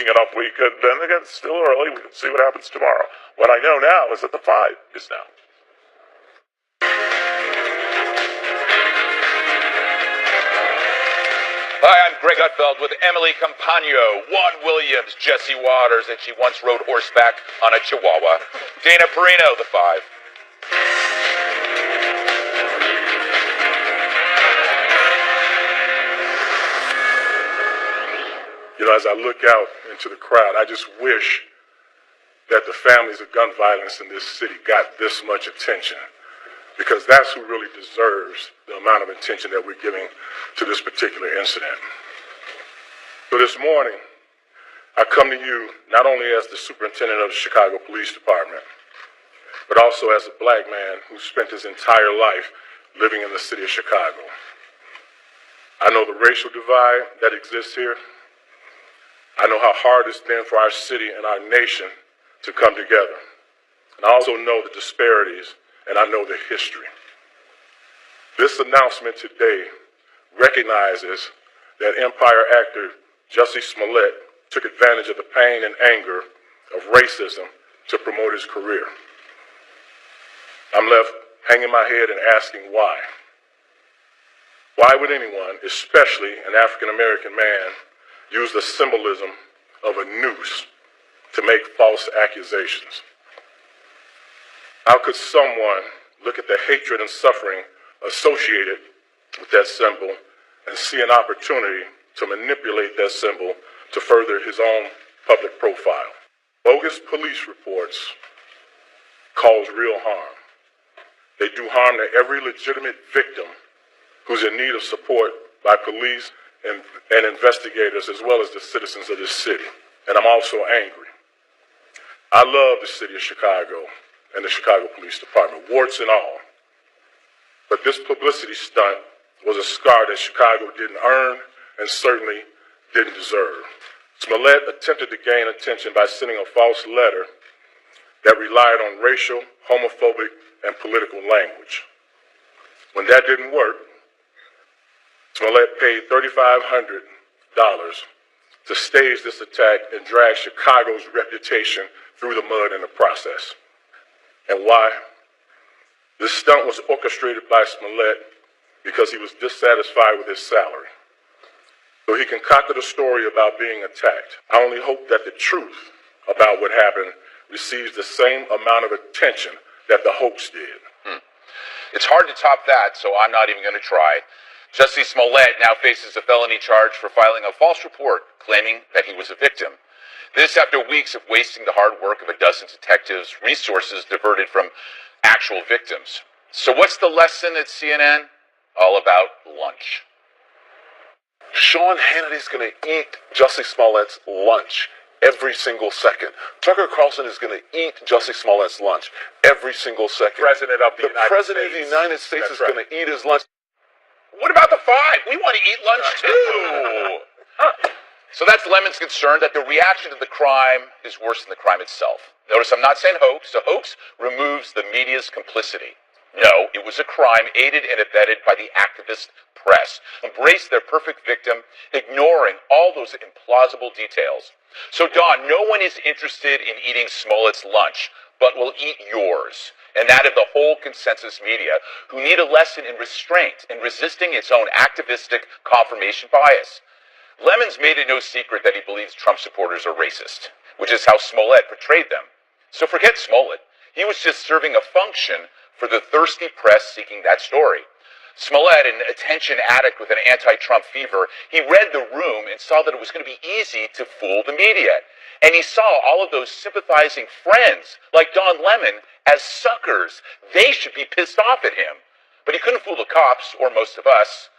speaking it up. We could, then again, it's still early. We can see what happens tomorrow. What I know now is that the 5 is now. Hi, I'm Greg Gutfeld with Emily Campagno, Juan Williams, Jesse Waters, and she once rode horseback on a Chihuahua. Dana Perino, the 5. You know, as I look out into the crowd, I just wish that the families of gun violence in this city got this much attention, because that's who really deserves the amount of attention that we're giving to this particular incident. So this morning, I come to you not only as the superintendent of the Chicago Police Department, but also as a black man who spent his entire life living in the city of Chicago. I know the racial divide that exists here. I know how hard it's been for our city and our nation to come together. And I also know the disparities, and I know the history. This announcement today recognizes that Empire actor Jussie Smollett took advantage of the pain and anger of racism to promote his career. I'm left hanging my head and asking why. Why would anyone, especially an African-American man, use the symbolism of a noose to make false accusations? How could someone look at the hatred and suffering associated with that symbol and see an opportunity to manipulate that symbol to further his own public profile? Bogus police reports cause real harm. They do harm to every legitimate victim who's in need of support by police and investigators, as well as the citizens of this city. And I'm also angry. I love the city of Chicago and the Chicago Police Department, warts and all. But this publicity stunt was a scar that Chicago didn't earn and certainly didn't deserve. Smollett attempted to gain attention by sending a false letter that relied on racial, homophobic, and political language. When that didn't work, Smollett paid $3,500 to stage this attack and drag Chicago's reputation through the mud in the process. And why? This stunt was orchestrated by Smollett because he was dissatisfied with his salary. So he concocted a story about being attacked. I only hope that the truth about what happened receives the same amount of attention that the hoax did. It's hard to top that, so I'm not even going to try. Jussie Smollett now faces a felony charge for filing a false report claiming that he was a victim. This after weeks of wasting the hard work of a dozen detectives, resources diverted from actual victims. So what's the lesson at CNN? All about lunch. Sean Hannity's going to eat Jussie Smollett's lunch every single second. Tucker Carlson is going to eat Jussie Smollett's lunch every single second. The President of the United States is going to eat his lunch. What about the 5? We want to eat lunch too. So that's Lemon's concern that the reaction to the crime is worse than the crime itself. Notice I'm not saying hoax. A hoax removes the media's complicity. No, it was a crime aided and abetted by the activist press, embraced their perfect victim, ignoring all those implausible details. So, Don, no one is interested in eating Smollett's lunch, but will eat yours, and that of the whole consensus media, who need a lesson in restraint in resisting its own activistic confirmation bias. Lemon's made it no secret that he believes Trump supporters are racist, which is how Smollett portrayed them. So forget Smollett. He was just serving a function for the thirsty press seeking that story. Smollett, an attention addict with an anti-Trump fever, he read the room and saw that it was going to be easy to fool the media. And he saw all of those sympathizing friends, like Don Lemon, as suckers. They should be pissed off at him. But he couldn't fool the cops, or most of us.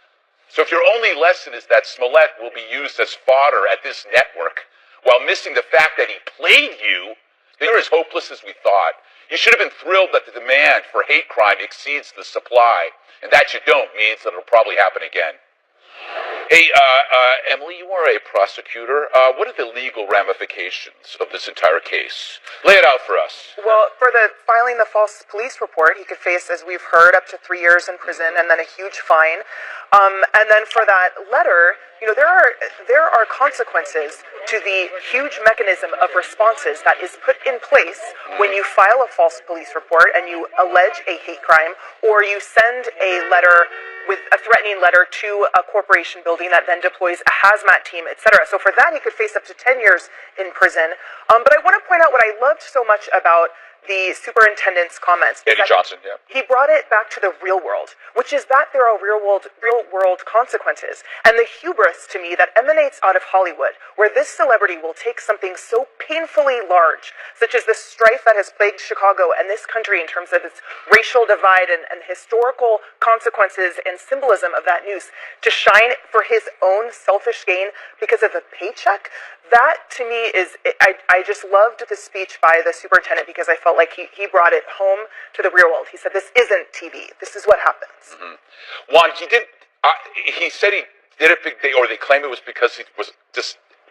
So if your only lesson is that Smollett will be used as fodder at this network, while missing the fact that he played you, then you're as hopeless as we thought. You should have been thrilled that the demand for hate crime exceeds the supply. And that you don't means that it'll probably happen again. Hey, Emily, you are a prosecutor. What are the legal ramifications of this entire case? Lay it out for us. Well, for the filing the false police report, he could face, as we've heard, up to 3 years in prison and then a huge fine. And then for that letter, there are consequences to the huge mechanism of responses that is put in place when you file a false police report and you allege a hate crime, or you send a letter with a threatening letter to a corporation building that then deploys a hazmat team, etc. So for that, he could face up to 10 years in prison. But I want to point out what I loved so much about the superintendent's comments. Eddie Johnson, yeah. He brought it back to the real world, which is that there are real world consequences. And the hubris, to me, that emanates out of Hollywood, where this celebrity will take something so painfully large, such as the strife that has plagued Chicago and this country in terms of its racial divide and historical consequences and symbolism of that news, to shine for his own selfish gain because of a paycheck. That, to me, is, I just loved the speech by the superintendent because I felt like he brought it home to the real world. He said, this isn't TV. This is what happens. Mm-hmm. Juan, he said he did it, or they claim it was because he was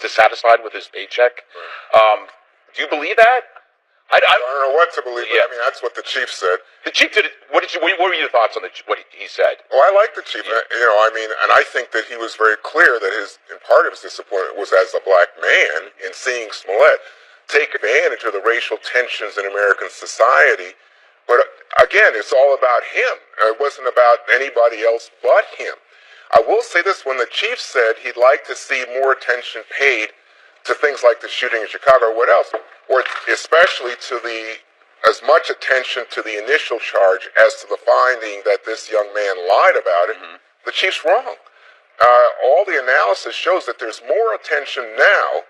dissatisfied with his paycheck. Do you believe that? I don't know what to believe, but Yeah. I mean, that's what the chief said. The chief did it. What were your thoughts on what he said? Well, I like the chief, and I think that he was very clear that part of his disappointment was as a black man in seeing Smollett take advantage of the racial tensions in American society. But again, it's all about him. It wasn't about anybody else but him. I will say this, when the chief said he'd like to see more attention paid to things like the shooting in Chicago or what else, or especially to as much attention to the initial charge as to the finding that this young man lied about it, the chief's wrong. All the analysis shows that there's more attention now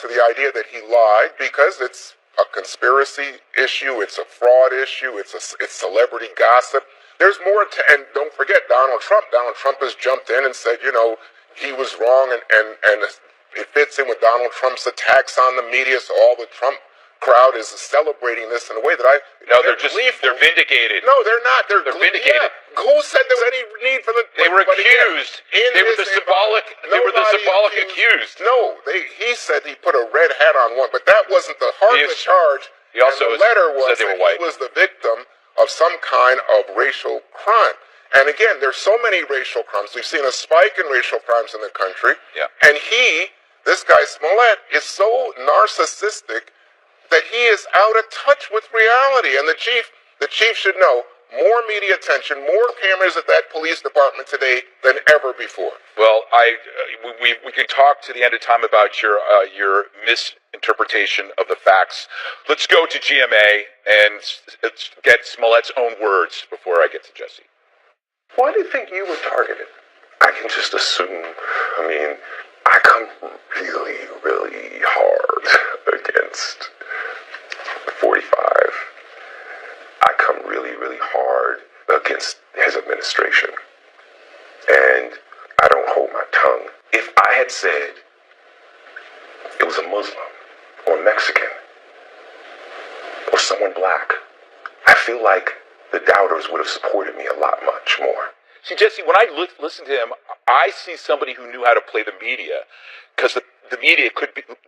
to the idea that he lied because it's a conspiracy issue, it's a fraud issue, it's celebrity gossip. There's more, and don't forget Donald Trump. Donald Trump has jumped in and said, he was wrong, and it fits in with Donald Trump's attacks on the media, so all the Trump crowd is celebrating this in a way that they're vindicated. No, they're not. They're vindicated. Yeah. Who said there was any need for the? They were accused. They were the symbolic accused. No, he said he put a red hat on one, but that wasn't the heart of the charge. He also and the letter was said they were that white. he was the victim of some kind of racial crime. And again, there's so many racial crimes. We've seen a spike in racial crimes in the country. Yeah. And this guy Smollett, is so narcissistic that he is out of touch with reality. And the chief should know, more media attention, more cameras at that police department today than ever before. Well, we can talk to the end of time about your misinterpretation of the facts. Let's go to GMA and get Smollett's own words before I get to Jesse. Why do you think you were targeted? I can just assume. I mean, I come really, really hard against 45. I come really, really hard against his administration. And I don't hold my tongue. If I had said it was a Muslim or Mexican or someone black, I feel like the doubters would have supported me a lot much more. See, Jesse, when I listen to him, I see somebody who knew how to play the media, because the media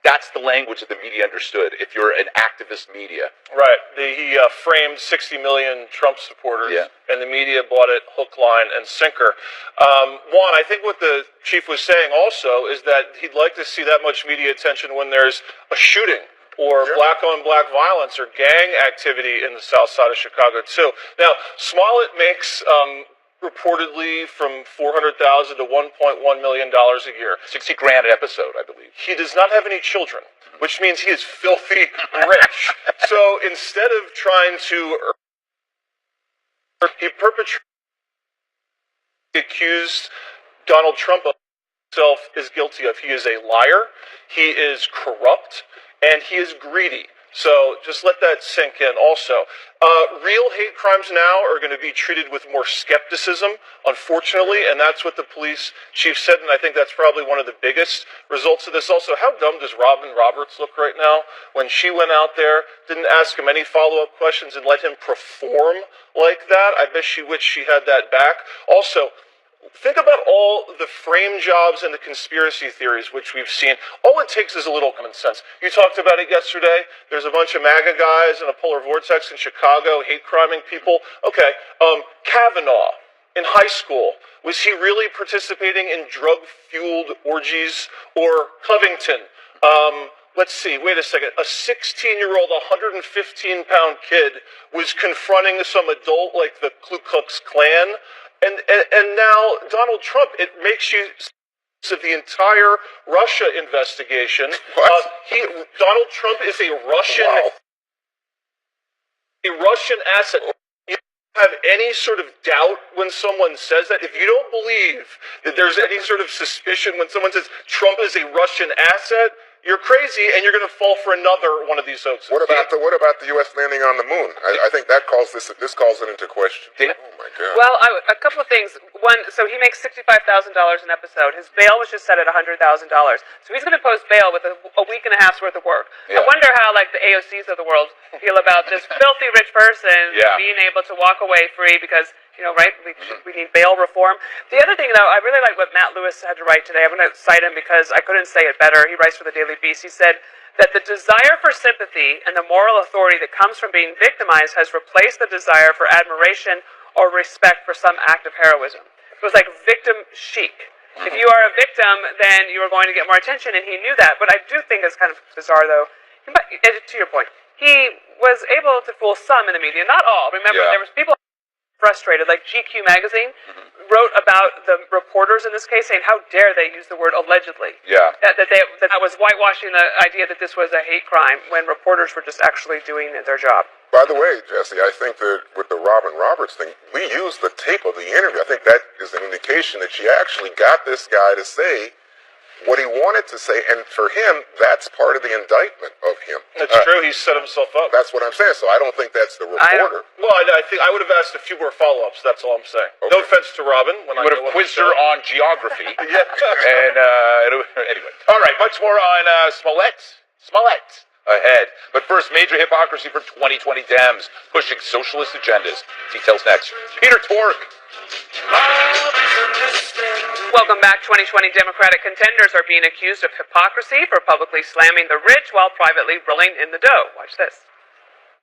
that's the language that the media understood, if you're an activist media. Right. He framed 60 million Trump supporters, and the media bought it hook, line, and sinker. Juan, I think what the chief was saying also is that he'd like to see that much media attention when there's a shooting or black-on-black violence or gang activity in the south side of Chicago, too. Now, Smollett makes reportedly from $400,000 to $1.1 million a year. $60,000 an episode, I believe. He does not have any children, which means he is filthy rich. So instead of trying to, he accused Donald Trump of himself is guilty of. He is a liar, he is corrupt, and he is greedy. So just let that sink in also. Real hate crimes now are going to be treated with more skepticism, unfortunately, and that's what the police chief said, and I think that's probably one of the biggest results of this. Also, how dumb does Robin Roberts look right now? When she went out there, didn't ask him any follow-up questions and let him perform like that. I bet she wished she had that back. Also, think about all the frame jobs and the conspiracy theories which we've seen. All it takes is a little common sense. You talked about it yesterday. There's a bunch of MAGA guys in a polar vortex in Chicago hate criming people. Okay, Kavanaugh in high school, was he really participating in drug-fueled orgies? Or Covington, let's see, wait a second. A 16-year-old, 115-pound kid was confronting some adult like the Ku Klux Klan. And now Donald Trump, it makes you of the entire Russia investigation. Donald Trump is a Russian asset. You don't have any sort of doubt when someone says that. If you don't believe that there's any sort of suspicion when someone says Trump is a Russian asset, you're crazy, and you're going to fall for another one of these hoaxes. What about the U.S. landing on the moon? I think that calls this calls it into question. Oh my God. Well, a couple of things. One, so he makes $65,000 an episode. His bail was just set at $100,000. So he's going to post bail with a week and a half's worth of work. Yeah. I wonder how like the AOCs of the world feel about this filthy rich person being able to walk away free because, you know, right? We need bail reform. The other thing, though, I really like what Matt Lewis had to write today. I'm going to cite him because I couldn't say it better. He writes for the Daily Beast. He said that the desire for sympathy and the moral authority that comes from being victimized has replaced the desire for admiration or respect for some act of heroism. It was like victim chic. If you are a victim, then you are going to get more attention, and he knew that. But I do think it's kind of bizarre, though. To your point, he was able to fool some in the media, not all. Remember, there was people frustrated, like GQ magazine wrote about the reporters in this case, saying how dare they use the word allegedly. Yeah, that was whitewashing the idea that this was a hate crime when reporters were just actually doing their job. By the way, Jesse, I think that with the Robin Roberts thing, we used the tape of the interview. I think that is an indication that she actually got this guy to say what he wanted to say, and for him, that's part of the indictment of him. That's true. He set himself up. That's what I'm saying. So I don't think that's the reporter. I think I would have asked a few more follow-ups. That's all I'm saying. Okay. No offense to Robin. When I would have quizzed her on geography. And anyway, all right. Much more on Smollett ahead. But first, major hypocrisy for 2020 Dems pushing socialist agendas. Details next. Peter Tork. Welcome back. 2020 Democratic contenders are being accused of hypocrisy for publicly slamming the rich while privately rolling in the dough. Watch this.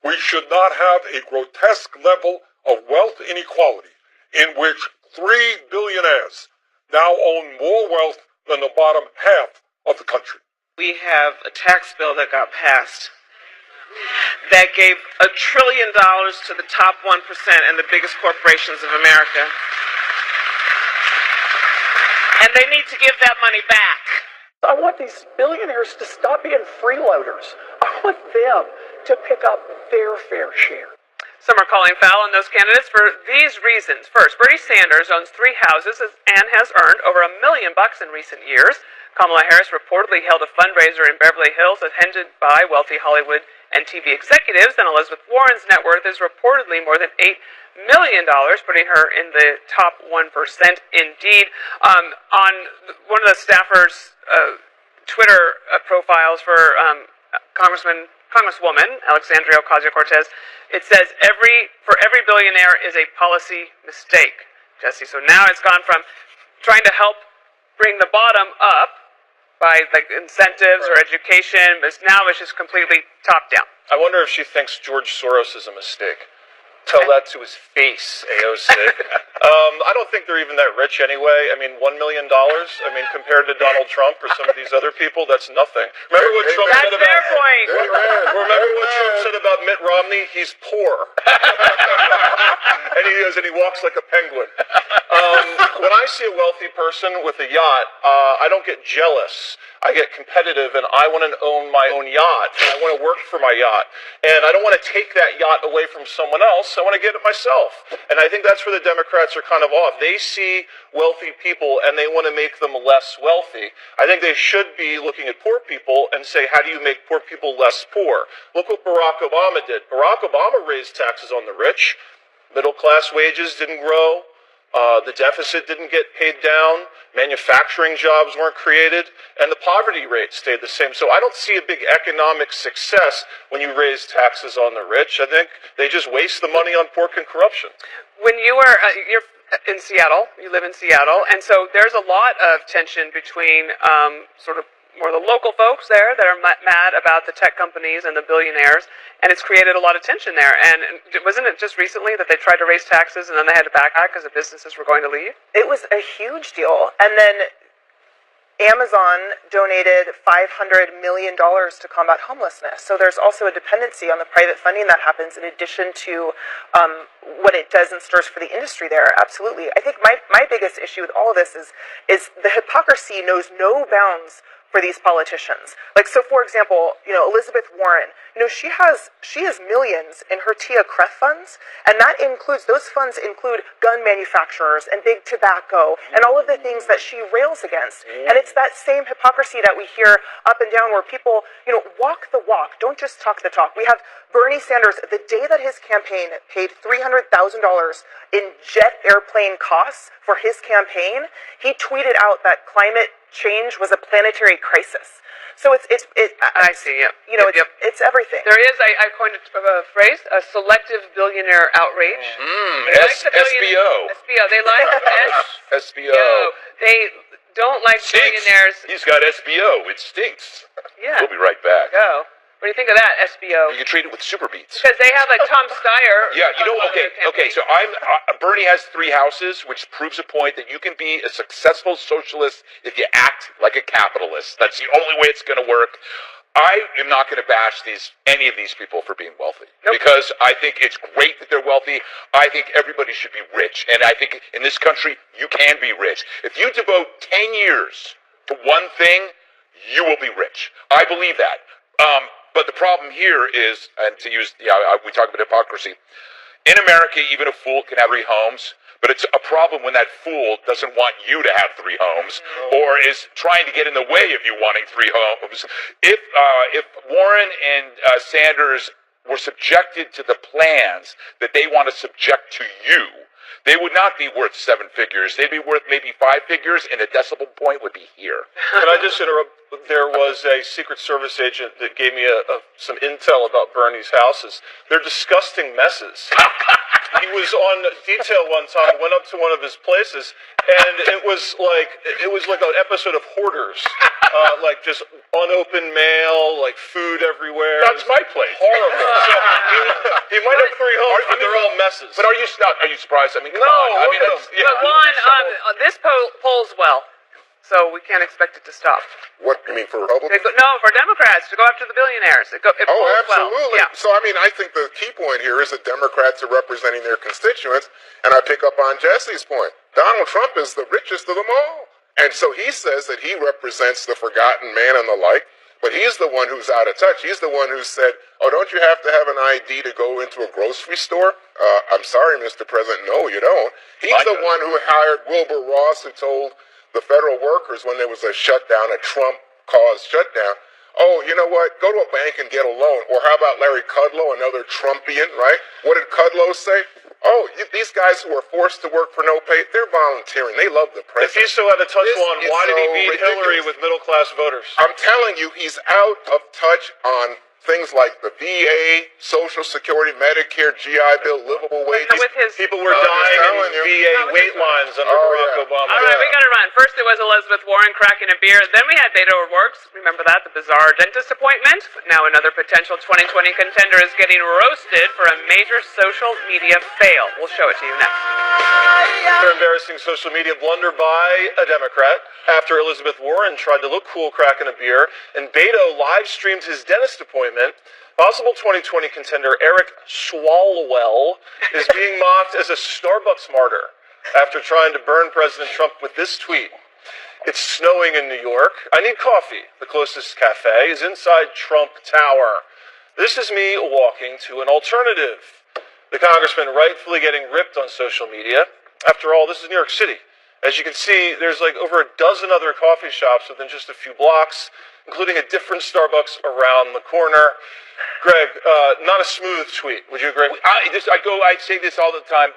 We should not have a grotesque level of wealth inequality in which 3 billionaires now own more wealth than the bottom half of the country. We have a tax bill that got passed that gave $1 trillion to the top 1% and the biggest corporations of America. And they need to give that money back. I want these billionaires to stop being freeloaders. I want them to pick up their fair share. Some are calling foul on those candidates for these reasons. First, Bernie Sanders owns 3 houses and has earned over $1 million in recent years. Kamala Harris reportedly held a fundraiser in Beverly Hills attended by wealthy Hollywood and TV executives, and Elizabeth Warren's net worth is reportedly more than $8 million, putting her in the top 1% indeed. On one of the staffers' Twitter profiles for Congresswoman Alexandria Ocasio-Cortez, it says for every billionaire is a policy mistake, Jesse. So now it's gone from trying to help bring the bottom up by like incentives or education, but now it's just completely top down. I wonder if she thinks George Soros is a mistake. Tell that to his face, AOC. I don't think they're even that rich anyway. I mean, $1 million. I mean, compared to Donald Trump or some of these other people, that's nothing. Remember what Trump said about? That's their point. Remember what Trump said about Mitt Romney? He's poor, and he walks like a penguin. When I see a wealthy person with a yacht, I don't get jealous. I get competitive, and I want to own my own yacht, and I want to work for my yacht, and I don't want to take that yacht away from someone else. I want to get it myself. And I think that's where the Democrats are kind of off. They see wealthy people, and they want to make them less wealthy. I think they should be looking at poor people and say, how do you make poor people less poor? Look what Barack Obama did. Barack Obama raised taxes on the rich. Middle-class wages didn't grow. The deficit didn't get paid down. Manufacturing jobs weren't created. And the poverty rate stayed the same. So I don't see a big economic success when you raise taxes on the rich. I think they just waste the money on pork and corruption. When you were, in Seattle. You live in Seattle, and so there's a lot of tension between sort of more the local folks there that are mad about the tech companies and the billionaires, and it's created a lot of tension there. And wasn't it just recently that they tried to raise taxes and then they had to back out because the businesses were going to leave? It was a huge deal, and then Amazon donated $500 million to combat homelessness. So there's also a dependency on the private funding that happens in addition to what it does and stirs for the industry there. Absolutely. I think my biggest issue with all of this is the hypocrisy knows no bounds for these politicians. Like, so for example, Elizabeth Warren, she has millions in her Tia Kref funds, and those funds include gun manufacturers and big tobacco and all of the things that she rails against. And it's that same hypocrisy that we hear up and down where people, walk the walk, don't just talk the talk. We have Bernie Sanders, the day that his campaign paid $300,000 in jet airplane costs for his campaign, he tweeted out that climate change was a planetary crisis. So I see. Yeah. It's everything. There is. I coined a phrase: a selective billionaire outrage. SBO. SBO. They like SBO. They don't like billionaires. He's got SBO. It stinks. Yeah. We'll be right back. Go. What do you think of that, SBO? You can treat it with Super Beats. Because they have like Tom Steyer. Yeah, okay. So Bernie has 3 houses, which proves a point that you can be a successful socialist if you act like a capitalist. That's the only way it's going to work. I am not going to bash any of these people for being wealthy. Nope. Because I think it's great that they're wealthy. I think everybody should be rich. And I think in this country, you can be rich. If you devote 10 years to one thing, you will be rich. I believe that. But the problem here is, and to use, we talk about hypocrisy. In America, even a fool can have 3 homes, but it's a problem when that fool doesn't want you to have 3 homes, or is trying to get in the way of you wanting 3 homes. If Warren and Sanders were subjected to the plans that they want to subject to you, they would not be worth 7 figures. They'd be worth maybe 5 figures, and a decimal point would be here. Can I just interrupt? There was a Secret Service agent that gave me some intel about Bernie's houses. They're disgusting messes. He was on detail one time, went up to one of his places, and it was like an episode of Hoarders. Like just unopened mail, like food everywhere. That's my place. Horrible. So he might have 3 homes, but they're all messes. But are you surprised? I mean, come no. on. I mean, but Juan, this polls well. So we can't expect it to stop. What, you mean for Republicans? No, for Democrats, to go after the billionaires. It absolutely. Well. Yeah. So, I think the key point here is that Democrats are representing their constituents, and I pick up on Jesse's point. Donald Trump is the richest of them all. And so he says that he represents the forgotten man and the like, but he's the one who's out of touch. He's the one who said, don't you have to have an ID to go into a grocery store? I'm sorry, Mr. President, no, you don't. He's the one who hired Wilbur Ross, who told the federal workers when there was a shutdown, a Trump-caused shutdown, you know what, go to a bank and get a loan. Or how about Larry Kudlow, another Trumpian, right? What did Kudlow say? These guys who are forced to work for no pay, they're volunteering. They love the president. If he's so out of touch, Juan, why did he beat Hillary with middle-class voters? I'm telling you, he's out of touch on things like the VA, Social Security, Medicare, GI Bill, livable wages. People were dying in VA wait lines under Barack Obama. All right, we got to run. First it was Elizabeth Warren cracking a beer. Then we had Beto O'Rourke. Remember that? The bizarre dentist appointment. Now another potential 2020 contender is getting roasted for a major social media fail. We'll show it to you next. Another embarrassing social media blunder by a Democrat after Elizabeth Warren tried to look cool cracking a beer, and Beto live-streamed his dentist appointment. Possible 2020 contender Eric Swalwell is being mocked as a Starbucks martyr after trying to burn President Trump with this tweet. It's snowing in New York. I need coffee. The closest cafe is inside Trump Tower. This is me walking to an alternative. The congressman rightfully getting ripped on social media. After all, this is New York City. As you can see, there's like over a dozen other coffee shops within just a few blocks, including a different Starbucks around the corner. Greg, not a smooth tweet. Would you agree? I say this all the time.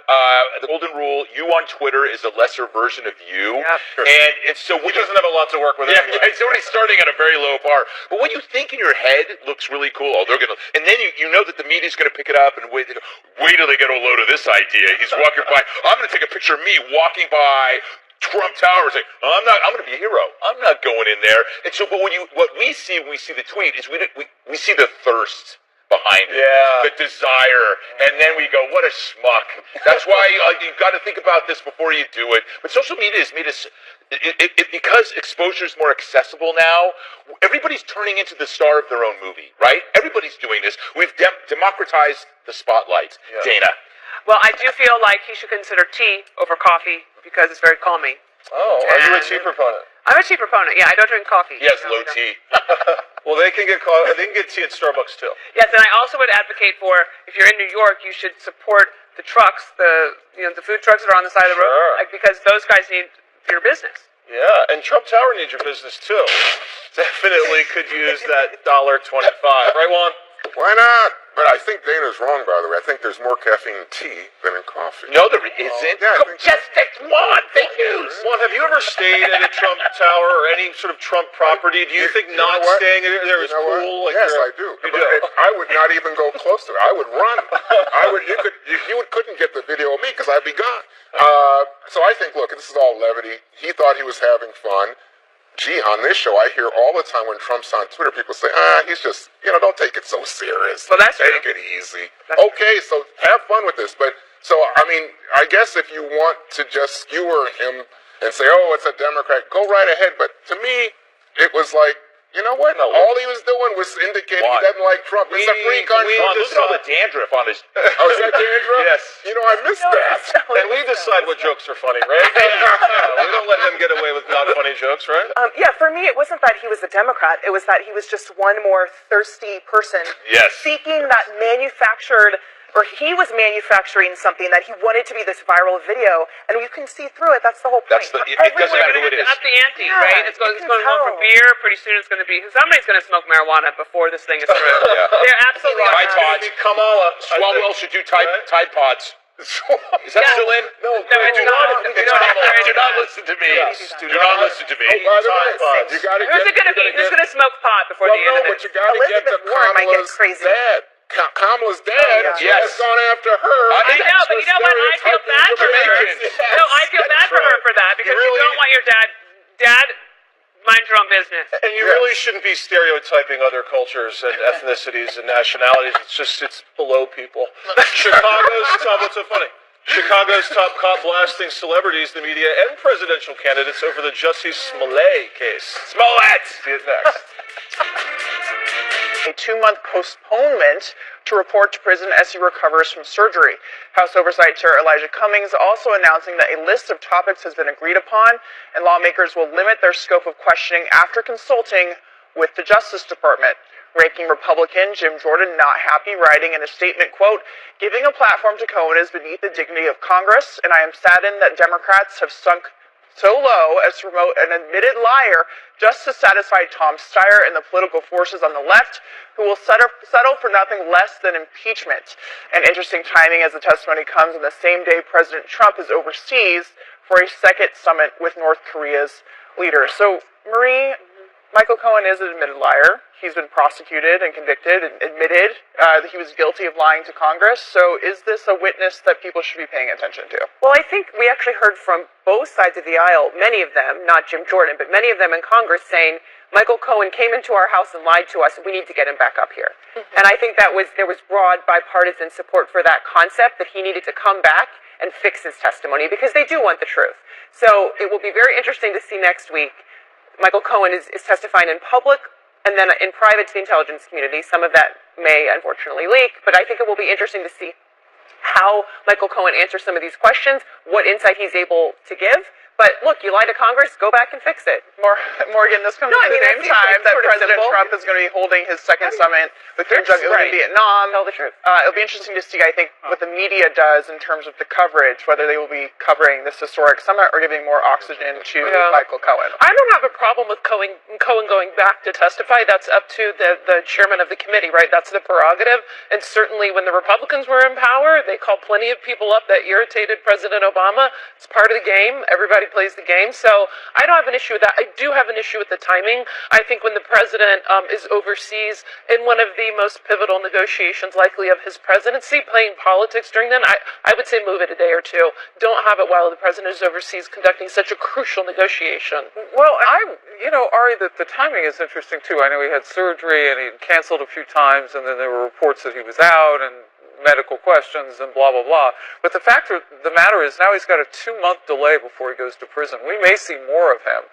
The golden rule: you on Twitter is a lesser version of you, and so he doesn't have a lot to work with. Yeah, anyway. he's already starting at a very low bar. But what you think in your head looks really cool. Oh, they're gonna, and then you know that the media's gonna pick it up and wait till they get a load of this idea. He's walking by. I'm gonna take a picture of me walking by Trump Tower, saying, I'm going to be a hero. I'm not going in there. And so, but what we see when we see the tweet is we see the thirst behind it, the desire, and then we go, what a schmuck. That's why you've got to think about this before you do it. But social media has made us, because exposure is more accessible now, everybody's turning into the star of their own movie, right? Everybody's doing this. We've democratized the spotlight. Dana. Well, I do feel like he should consider tea over coffee because it's very calming. Oh, are you a tea proponent? I'm a tea proponent. Yeah, I don't drink coffee. Yes, low tea. Well, they can get tea at Starbucks too. Yes, and I also would advocate for, if you're in New York, you should support the trucks, the food trucks that are on the side of the road, because those guys need your business. Yeah, and Trump Tower needs your business too. Definitely could use that $1.25, right, Juan? Why not? But I think Dana's wrong, by the way. I think there's more caffeine in tea than in coffee. No, there isn't. Yeah, I think just take one. Fake news. Juan, have you ever stayed at a Trump Tower or any sort of Trump property? Do you think not staying there is cool? Like yes, I do. You do. I would not even go close to it. I would run. You couldn't get the video of me because I'd be gone. So I think, look, this is all levity. He thought he was having fun. Gee, on this show, I hear all the time when Trump's on Twitter, people say, he's just, don't take it so serious. Well, that's Take it easy. Okay, so have fun with this. But, I guess if you want to just skewer him and say, oh, it's a Democrat, go right ahead. But to me, it was like, you know what? All he was doing was indicating he doesn't like Trump. It's a free country. Look at all the dandruff on his... Oh, is that dandruff? Yes. I missed that. And we decide what jokes are funny, right? We don't let him get away with not funny jokes, right? For me, it wasn't that he was a Democrat. It was that he was just one more thirsty person seeking that manufactured, or he was manufacturing something that he wanted to be this viral video, and you can see through it. That's the whole point. It doesn't matter who it is. Up the ante, right? It's going to go for beer. Pretty soon it's going to be... Somebody's going to smoke marijuana before this thing is through. They're absolutely... Tide Pods. Kamala. Swalwell should do Tide Pods. Is that still in? No, do not listen to me. Do not listen to me. Oh, by the way, you got to get... Who's it going to be? Who's going to smoke pot before the end of but it? you got to get to Elizabeth Warren might get Kamala's crazy. dad. Kamala's dad has gone after her. I know, but you know what? I feel bad for her. No, I feel bad for her for that because you don't want your dad, mind your own business. And you really shouldn't be stereotyping other cultures and ethnicities and nationalities. It's below people. Chicago's top, what's so funny? Chicago's top cop blasting celebrities, the media, and presidential candidates over the Jussie Smollett case. Smollett! See it next. A 2-month postponement to report to prison as he recovers from surgery. House Oversight Chair Elijah Cummings also announcing that a list of topics has been agreed upon, and lawmakers will limit their scope of questioning after consulting with the Justice Department. Ranking Republican Jim Jordan not happy, writing in a statement, quote, "Giving a platform to Cohen is beneath the dignity of Congress, and I am saddened that Democrats have sunk so low as to promote an admitted liar just to satisfy Tom Steyer and the political forces on the left, who will settle for nothing less than impeachment." And interesting timing as the testimony comes on the same day President Trump is overseas for a second summit with North Korea's leader. So, Marie, Michael Cohen is an admitted liar. He's been prosecuted and convicted and admitted that he was guilty of lying to Congress. So is this a witness that people should be paying attention to? Well, I think we actually heard from both sides of the aisle, many of them, not Jim Jordan, but many of them in Congress saying, Michael Cohen came into our house and lied to us. We need to get him back up here. And I think there was broad bipartisan support for that concept, that he needed to come back and fix his testimony because they do want the truth. So it will be very interesting to see next week. Michael Cohen is testifying in public and then in private to the intelligence community. Some of that may unfortunately leak, but I think it will be interesting to see how Michael Cohen answers some of these questions, what insight he's able to give. But look, you lied to Congress, go back and fix it. Morgan, this comes at the same time that President Trump is going to be holding his second summit with Kim Jong-un in Vietnam. Tell the truth. It'll be interesting to see, I think, what the media does in terms of the coverage, whether they will be covering this historic summit or giving more oxygen to Michael Cohen. I don't have a problem with Cohen going back to testify. That's up to the chairman of the committee, right? That's the prerogative. And certainly when the Republicans were in power, they called plenty of people up that irritated President Obama. It's part of the game. Everybody plays the game. So I don't have an issue with that. I do have an issue with the timing. I think when the president is overseas in one of the most pivotal negotiations likely of his presidency, playing politics during then, I would say move it a day or two. Don't have it while the president is overseas conducting such a crucial negotiation. Well, Ari, that the timing is interesting too. I know he had surgery and he canceled a few times, and then there were reports that he was out and medical questions and blah, blah, blah. But the fact of the matter is now he's got a 2-month delay before he goes to prison. We may see more of him.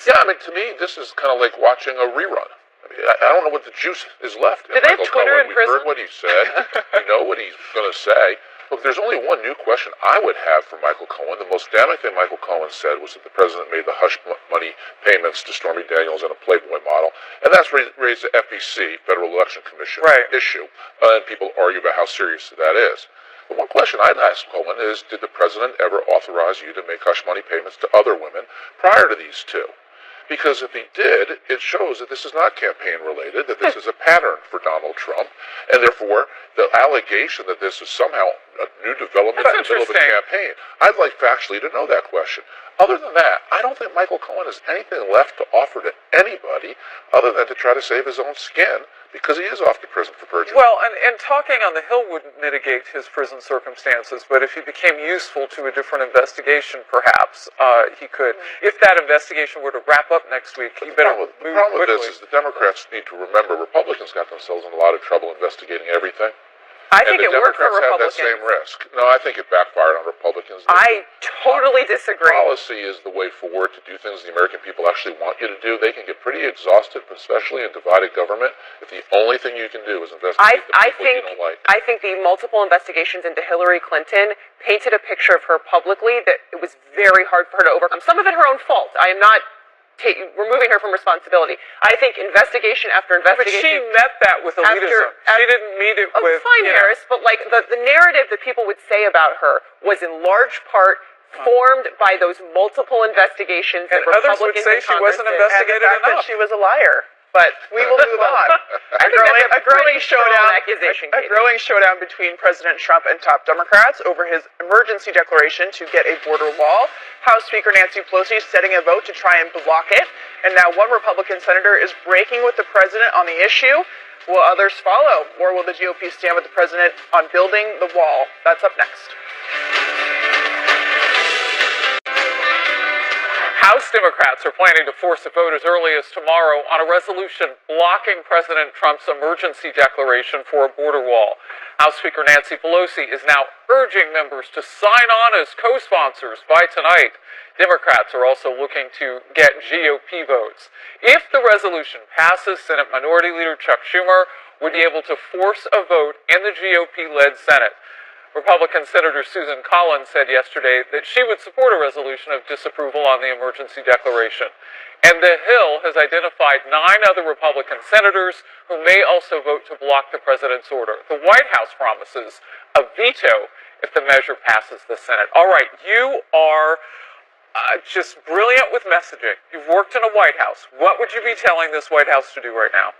Yeah, I mean, to me, this is kind of like watching a rerun. I don't know what the juice is left. Did they have Twitter in prison? We heard what he said. We know what he's going to say. Look, there's only one new question I would have for Michael Cohen. The most damning thing Michael Cohen said was that the president made the hush money payments to Stormy Daniels and a Playboy model, and that's raised the FEC, Federal Election Commission, issue, and people argue about how serious that is. But one question I'd ask Cohen is, did the president ever authorize you to make hush money payments to other women prior to these two? Because if he did, it shows that this is not campaign related, that this is a pattern for Donald Trump, and therefore the allegation that this is somehow a new development in the middle of a campaign, I'd like factually to know that question. Other than that, I don't think Michael Cohen has anything left to offer to anybody other than to try to save his own skin, because he is off to prison for perjury. Well, and talking on the Hill wouldn't mitigate his prison circumstances, but if he became useful to a different investigation, perhaps he could. If that investigation were to wrap up next week, he better move quickly. The problem with this is the Democrats need to remember Republicans got themselves in a lot of trouble investigating everything. I think it worked for Democrats Republicans. had that same risk. No, I think it backfired on Republicans. I totally disagree. Policy is the way forward to do things the American people actually want you to do. They can get pretty exhausted, especially in divided government, if the only thing you can do is investigate the people you don't like. I think the multiple investigations into Hillary Clinton painted a picture of her publicly that it was very hard for her to overcome. Some of it her own fault. I am not removing her from responsibility. I think investigation after investigation. But she met that with elitism. She didn't meet it with. Fine, Harris, but like the narrative that people would say about her was in large part formed by those multiple investigations that Republicans Republicans would say she wasn't investigated enough. That she was a liar. But we will move on. A growing showdown between President Trump and top Democrats over his emergency declaration to get a border wall. House Speaker Nancy Pelosi setting a vote to try and block it. And now one Republican senator is breaking with the president on the issue. Will others follow? Or will the GOP stand with the president on building the wall? That's up next. House Democrats are planning to force a vote as early as tomorrow on a resolution blocking President Trump's emergency declaration for a border wall. House Speaker Nancy Pelosi is now urging members to sign on as co-sponsors by tonight. Democrats are also looking to get GOP votes. If the resolution passes, Senate Minority Leader Chuck Schumer would be able to force a vote in the GOP-led Senate. Republican Senator Susan Collins said yesterday that she would support a resolution of disapproval on the emergency declaration. And the Hill has identified 9 other Republican senators who may also vote to block the president's order. The White House promises a veto if the measure passes the Senate. All right, you are just brilliant with messaging. You've worked in a White House. What would you be telling this White House to do right now?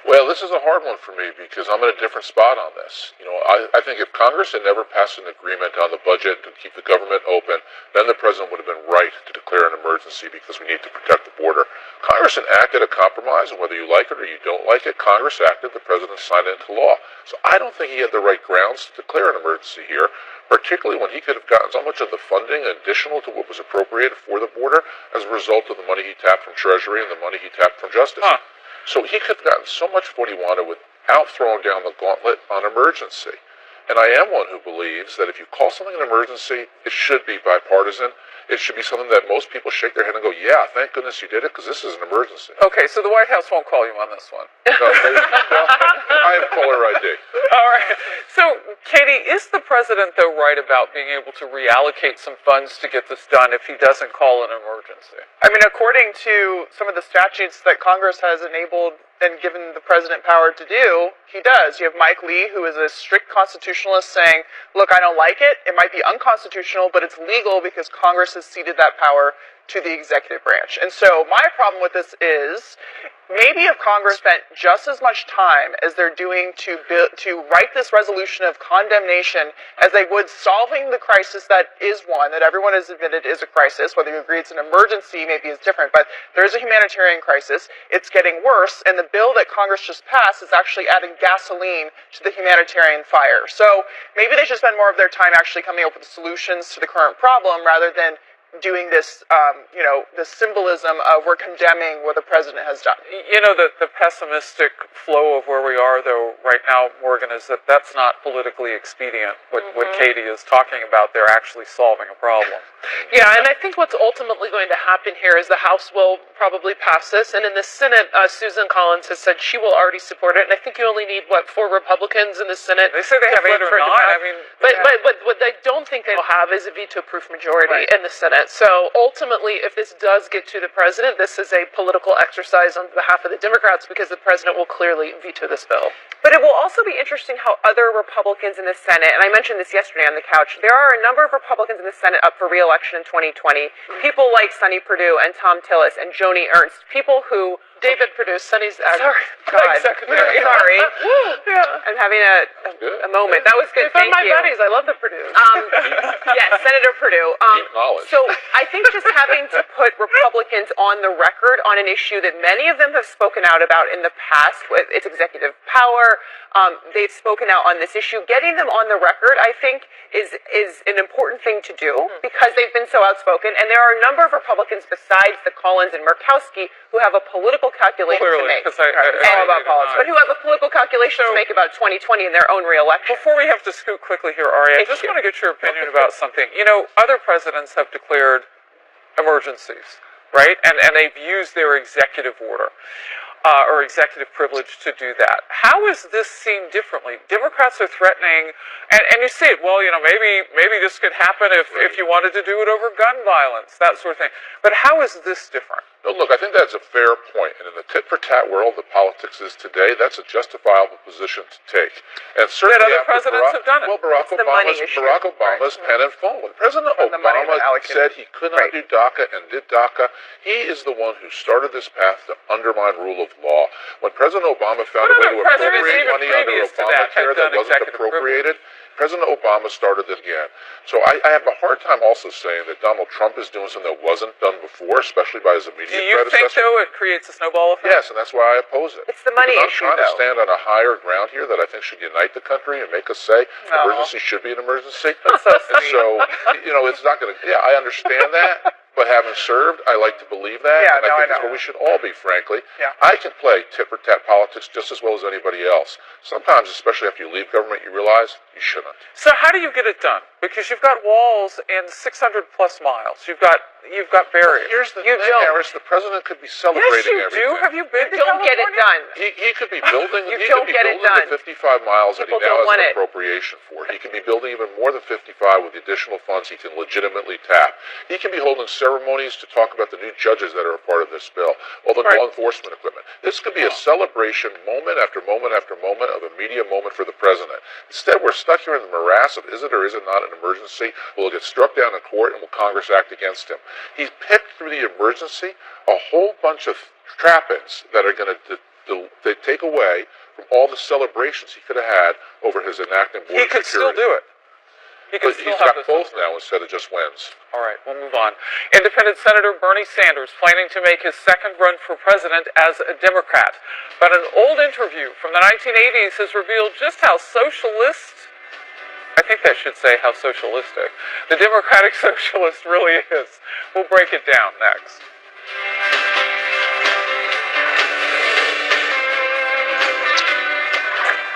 Well, this is a hard one for me because I'm in a different spot on this. You know, I think if Congress had never passed an agreement on the budget to keep the government open, then the president would have been right to declare an emergency because we need to protect the border. Congress enacted a compromise, and whether you like it or you don't like it, Congress acted, the president signed it into law. So I don't think he had the right grounds to declare an emergency here, particularly when he could have gotten so much of the funding additional to what was appropriated for the border as a result of the money he tapped from Treasury and the money he tapped from Justice. So he could have gotten so much of what he wanted without throwing down the gauntlet on emergency. And I am one who believes that if you call something an emergency, it should be bipartisan. it should be something that most people shake their head and go, yeah, thank goodness you did it, because this is an emergency. Okay, so the White House won't call you on this one. No, I have caller ID. All right. So, Katie, is the president, though, right about being able to reallocate some funds to get this done if he doesn't call an emergency? I mean, according to some of the statutes that Congress has enabled and given the president power to do, he does. You have Mike Lee, who is a strict constitutionalist, saying, look, I don't like it. It might be unconstitutional, but it's legal because Congress has ceded that power to the executive branch. And so my problem with this is, maybe if Congress spent just as much time as they're doing to write this resolution of condemnation as they would solving the crisis that is one, that everyone has admitted is a crisis, whether you agree it's an emergency, maybe it's different, but there is a humanitarian crisis, it's getting worse, and the bill that Congress just passed is actually adding gasoline to the humanitarian fire. So maybe they should spend more of their time actually coming up with solutions to the current problem rather than doing this, this symbolism of we're condemning what the president has done. You know, the pessimistic flow of where we are, though, right now, Morgan, is that that's not politically expedient. What Katie is talking about, they're actually solving a problem. Yeah, and I think what's ultimately going to happen here is the House will probably pass this, and in the Senate, Susan Collins has said she will already support it, and I think you only need, 4 Republicans in the Senate? They say they have 8 or 9, I mean... But what I don't think they will have is a veto-proof majority in the Senate. So ultimately, if this does get to the president, this is a political exercise on behalf of the Democrats because the president will clearly veto this bill. But it will also be interesting how other Republicans in the Senate, and I mentioned this yesterday on the couch, there are a number of Republicans in the Senate up for re-election in 2020. People like Sonny Perdue and Tom Tillis and Joni Ernst, people who... David Perdue, Sonny's secretary. Sorry. Yeah. I'm having a moment. That was good. Thank you. my buddies. I love the Perdue. Yes, Senator Perdue. So I think just having to put Republicans on the record on an issue that many of them have spoken out about in the past with its executive power, they've spoken out on this issue. Getting them on the record, I think, is an important thing to do because they've been so outspoken. And there are a number of Republicans besides the Collins and Murkowski who have a political calculation to make. It's all about politics. But who have a political calculation to make about 2020 in their own re-election. Before we have to scoot quickly here, Ari, I just want to get your opinion about something. You know, other presidents have declared emergencies, right? And they've used their executive order. Or executive privilege to do that. How is this seen differently? Democrats are threatening, and you say, well, you know, maybe this could happen if you wanted to do it over gun violence, that sort of thing. But how is this different? No, look, I think that's a fair point. And in the tit-for-tat world that politics is today, that's a justifiable position to take. And certainly other presidents have done it. Well, Barack Obama's pen and phone. When President Obama said he could not do DACA and did DACA, he is the one who started this path to undermine rule of law. When President Obama found a way to appropriate money under Obamacare that wasn't appropriated, President Obama started it again. So I have a hard time also saying that Donald Trump is doing something that wasn't done before, especially by his immediate predecessor. Do you think, though, it creates a snowball effect? Yes, and that's why I oppose it. It's the money issue, I'm trying to stand on a higher ground here that I think should unite the country and make us say emergency should be an emergency. And so, you know, it's not going to... Yeah, I understand that. But having served, I like to believe that, and I think that's where we should all be, frankly. Yeah. I can play tit-for-tat politics just as well as anybody else. Sometimes, especially after you leave government, you realize you shouldn't. So how do you get it done? Because you've got walls in 600-plus miles. You've got barriers. Here's the thing, Harris. The president could be celebrating everything. Yes, you do. Have you been to California? Don't get it done. He could be building. You he don't could be get it building done. the 55 miles People that he now don't has want an it. appropriation for. He could be building even more than 55 with the additional funds he can legitimately tap. He can be holding ceremonies to talk about the new judges that are a part of this bill, all the law enforcement equipment. This could be a celebration moment after moment after moment of a media moment for the president. Instead, we're stuck here in the morass of is it or is it not an emergency? Will it get struck down in court, and will Congress act against him? He's picked through the emergency a whole bunch of trappings that are going to take away from all the celebrations he could have had over his enacting border security. He could still do it. But he's got both now instead of just wins. All right, we'll move on. Independent Senator Bernie Sanders planning to make his second run for president as a Democrat. But an old interview from the 1980s has revealed just how socialist, I think that should say how socialistic, the Democratic Socialist really is. We'll break it down next.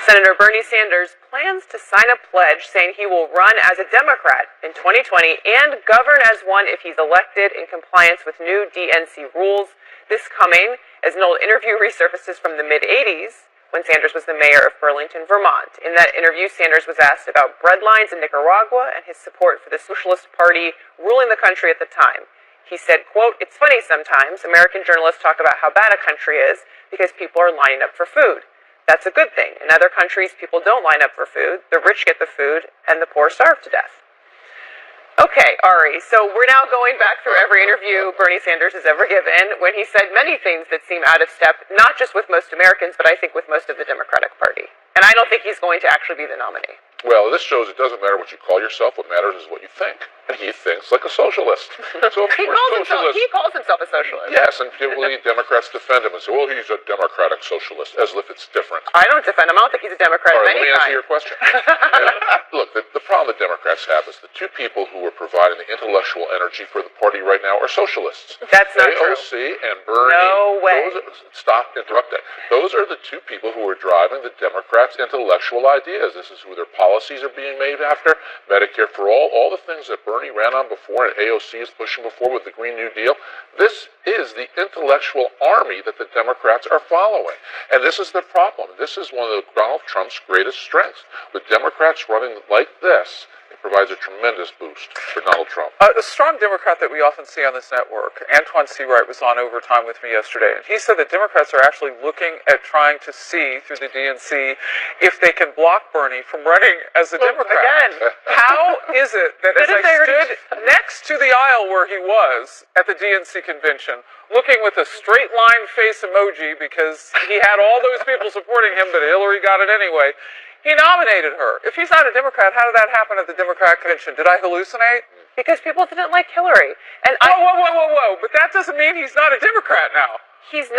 Senator Bernie Sanders plans plans to sign a pledge saying he will run as a Democrat in 2020 and govern as one if he's elected in compliance with new DNC rules. This coming as an old interview resurfaces from the mid-'80s when Sanders was the mayor of Burlington, Vermont. In that interview, Sanders was asked about breadlines in Nicaragua and his support for the Socialist Party ruling the country at the time. He said, quote, "It's funny sometimes. American journalists talk about how bad a country is because people are lining up for food. That's a good thing. In other countries, people don't line up for food. The rich get the food, and the poor starve to death." Okay, Ari, so we're now going back through every interview Bernie Sanders has ever given when he said many things that seem out of step, not just with most Americans, but I think with most of the Democratic Party. And I don't think he's going to actually be the nominee. Well, this shows it doesn't matter what you call yourself. What matters is what you think. And he thinks like a socialist. So he calls himself a socialist. Yes, and typically Democrats defend him and say, well, he's a democratic socialist, as if it's different. I don't defend him. I don't think he's a Democrat All of right, any let me kind. answer your question. Look, the problem that Democrats have is the two people who are providing the intellectual energy for the party right now are socialists. That's not true. AOC and Bernie. No way. Stop, interrupt that. Those are the two people who are driving the Democrats' intellectual ideas. This is who their policies are being made after. Medicare for all the things that Bernie ran on before and AOC is pushing before with the Green New Deal. This is the intellectual army that the Democrats are following. And this is the problem. This is one of Donald Trump's greatest strengths. With Democrats running like this, it provides a tremendous boost for Donald Trump. A strong Democrat that we often see on this network, Antoine Seawright, was on Overtime with me yesterday, and he said that Democrats are actually looking at trying to see through the DNC if they can block Bernie from running as a Democrat. Again, how is it that as I stood next to the aisle where he was at the DNC convention, looking with a straight line face emoji because he had all those people supporting him, but Hillary got it anyway, he nominated her. If he's not a Democrat, how did that happen at the Democrat convention? Did I hallucinate? Because people didn't like Hillary. And whoa. But that doesn't mean he's not a Democrat now. He's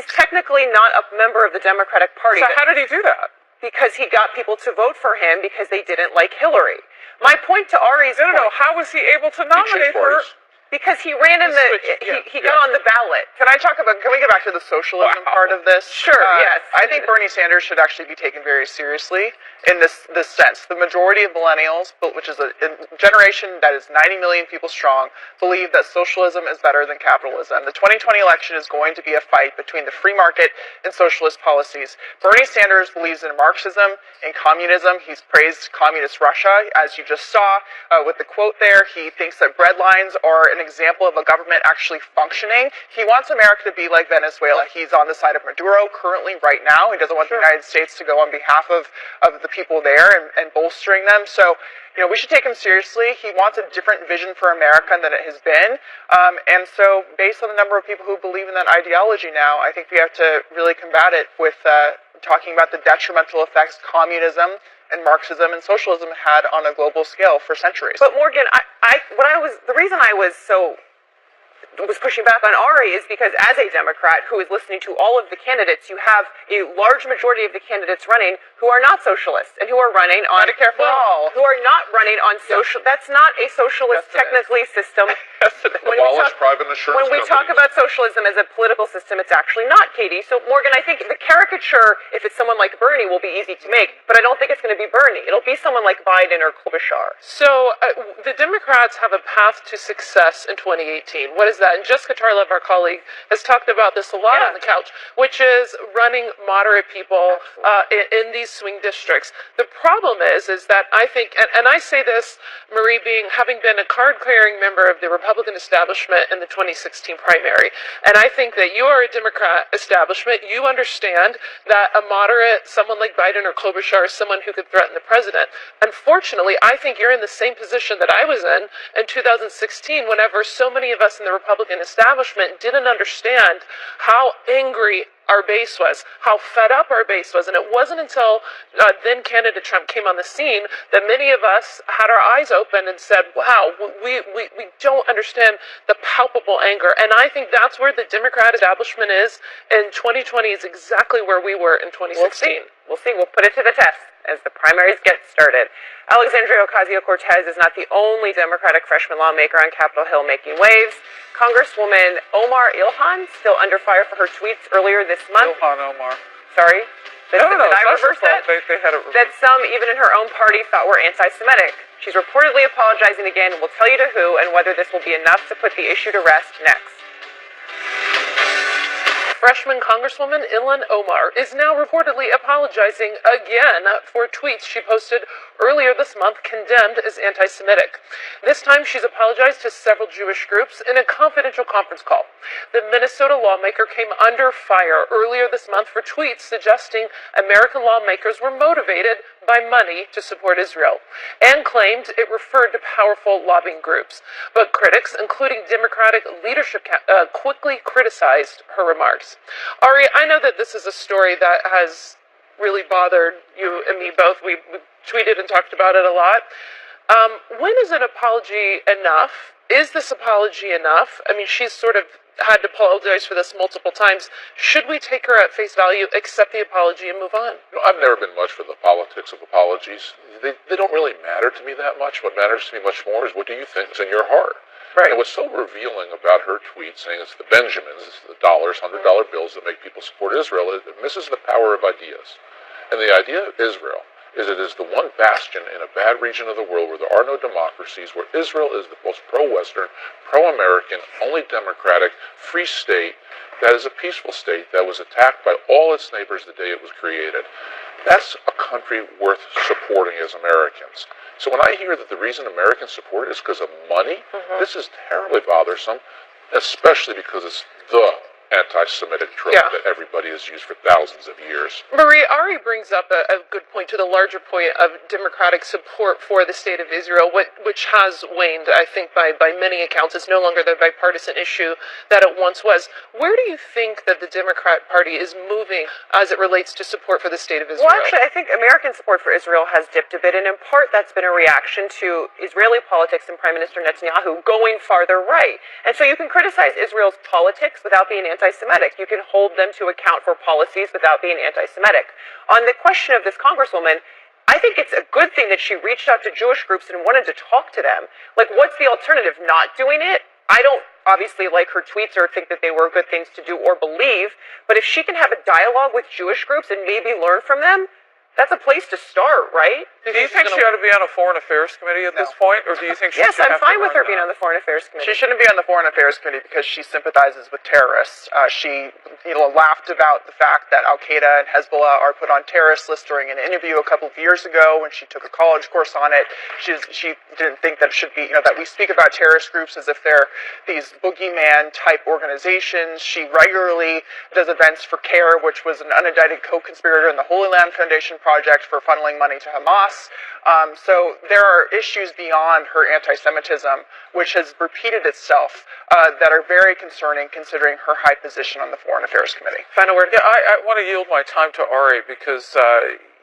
technically not a member of the Democratic Party. So how did he do that? Because he got people to vote for him because they didn't like Hillary. My point to Ari's point... No. How was he able to nominate her? Because he ran in he got on the ballot. Can we get back to the socialism part of this? Sure, yes. I think Bernie Sanders should actually be taken very seriously in this sense. The majority of millennials, which is a generation that is 90 million people strong, believe that socialism is better than capitalism. The 2020 election is going to be a fight between the free market and socialist policies. Bernie Sanders believes in Marxism and communism. He's praised communist Russia, as you just saw with the quote there. He thinks that breadlines are an example of a government actually functioning. He wants America to be like Venezuela. He's on the side of Maduro currently right now. He doesn't want the United States to go on behalf of the people there and bolstering them. So, we should take him seriously. He wants a different vision for America than it has been. And so, based on the number of people who believe in that ideology now, I think we have to really combat it with talking about the detrimental effects communism and Marxism and socialism had on a global scale for centuries. But Morgan, the reason I was pushing back on Ari is because as a Democrat who is listening to all of the candidates, you have a large majority of the candidates running who are not socialists and who are running on Medicare for all, who are not running on social. That's not a socialist technically system. Abolish private insurance When we talk about socialism as a political system, it's actually not, Katie. So Morgan, I think the caricature, if it's someone like Bernie, will be easy to make, but I don't think it's going to be Bernie. It'll be someone like Biden or Klobuchar. So the Democrats have a path to success in 2018. What is that? And Jessica Tarlev, our colleague, has talked about this a lot on the couch, which is running moderate people in these swing districts. The problem is that I think, and I say this, Marie, having been a card-carrying member of the Republican establishment in the 2016 primary, and I think that you are a Democrat establishment. You understand that a moderate, someone like Biden or Klobuchar, is someone who could threaten the president. Unfortunately, I think you're in the same position that I was in 2016, whenever so many of us in the Republican establishment didn't understand how angry our base was, how fed up our base was. And it wasn't until then candidate Trump came on the scene that many of us had our eyes open and said, wow, we don't understand the palpable anger. And I think that's where the Democrat establishment is, and 2020 is exactly where we were in 2016. We'll see. We'll put it to the test as the primaries get started. Alexandria Ocasio-Cortez is not the only Democratic freshman lawmaker on Capitol Hill making waves. Congresswoman Omar Ilhan, still under fire for her tweets earlier this month. Ilhan Omar. Sorry? Did No, I it's reverse that? They had it. That some, even in her own party, thought were anti-Semitic. She's reportedly apologizing again. We'll tell you to who and whether this will be enough to put the issue to rest next. Freshman Congresswoman Ilhan Omar is now reportedly apologizing again for tweets she posted earlier this month condemned as anti-Semitic. This time she's apologized to several Jewish groups in a confidential conference call. The Minnesota lawmaker came under fire earlier this month for tweets suggesting American lawmakers were motivated by money to support Israel, and claimed it referred to powerful lobbying groups. But critics, including Democratic leadership, quickly criticized her remarks. Ari, I know that this is a story that has really bothered you and me both. We tweeted and talked about it a lot. When is an apology enough? Is this apology enough? I mean, she's sort of had to apologize for this multiple times. Should we take her at face value, accept the apology, and move on? You know, I've never been much for the politics of apologies. They don't really matter to me that much. What matters to me much more is what do you think is in your heart? Right. And what's so revealing about her tweet saying it's the Benjamins, it's the $100 bills that make people support Israel, it misses the power of ideas. And the idea of Israel is it is the one bastion in a bad region of the world where there are no democracies, where Israel is the most pro-Western, pro-American, only democratic, free state that is a peaceful state that was attacked by all its neighbors the day it was created. That's a country worth supporting as Americans. So when I hear that the reason Americans support it is because of money, this is terribly bothersome, especially because it's the anti-Semitic trope that everybody has used for thousands of years. Marie, Ari brings up a good point to the larger point of democratic support for the state of Israel, which has waned, I think, by many accounts. It's no longer the bipartisan issue that it once was. Where do you think that the Democrat Party is moving as it relates to support for the state of Israel? Well, actually, I think American support for Israel has dipped a bit, and in part that's been a reaction to Israeli politics and Prime Minister Netanyahu going farther right. And so you can criticize Israel's politics without being anti-Semitic. You can hold them to account for policies without being anti-Semitic. On the question of this congresswoman, I think it's a good thing that she reached out to Jewish groups and wanted to talk to them. Like, what's the alternative? Not doing it? I don't obviously like her tweets or think that they were good things to do or believe, but if she can have a dialogue with Jewish groups and maybe learn from them, that's a place to start, right? Do you think she ought to be on a Foreign Affairs Committee at this point, or do you think she Yes, should I'm have fine to with her learn being that? on the Foreign Affairs Committee. She shouldn't be on the Foreign Affairs Committee because she sympathizes with terrorists. She laughed about the fact that Al-Qaeda and Hezbollah are put on terrorist lists during an interview a couple of years ago when she took a college course on it. She didn't think that it should be, that we speak about terrorist groups as if they're these boogeyman-type organizations. She regularly does events for CARE, which was an unindicted co-conspirator in the Holy Land Foundation project for funneling money to Hamas. So there are issues beyond her anti-Semitism, which has repeated itself, that are very concerning considering her high position on the Foreign Affairs Committee. Final word. Yeah, I want to yield my time to Ari because,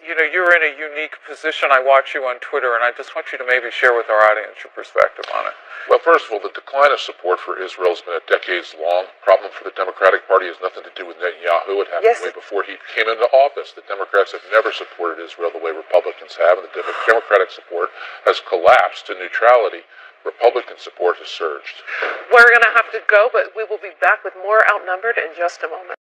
you're in a unique position. I watch you on Twitter, and I just want you to maybe share with our audience your perspective on it. Well, first of all, the decline of support for Israel has been a decades-long problem for the Democratic Party. It has nothing to do with Netanyahu. It happened way before he came into office. The Democrats have never supported Israel the way Republicans have, and the Democratic support has collapsed to neutrality. Republican support has surged. We're going to have to go, but we will be back with more Outnumbered in just a moment.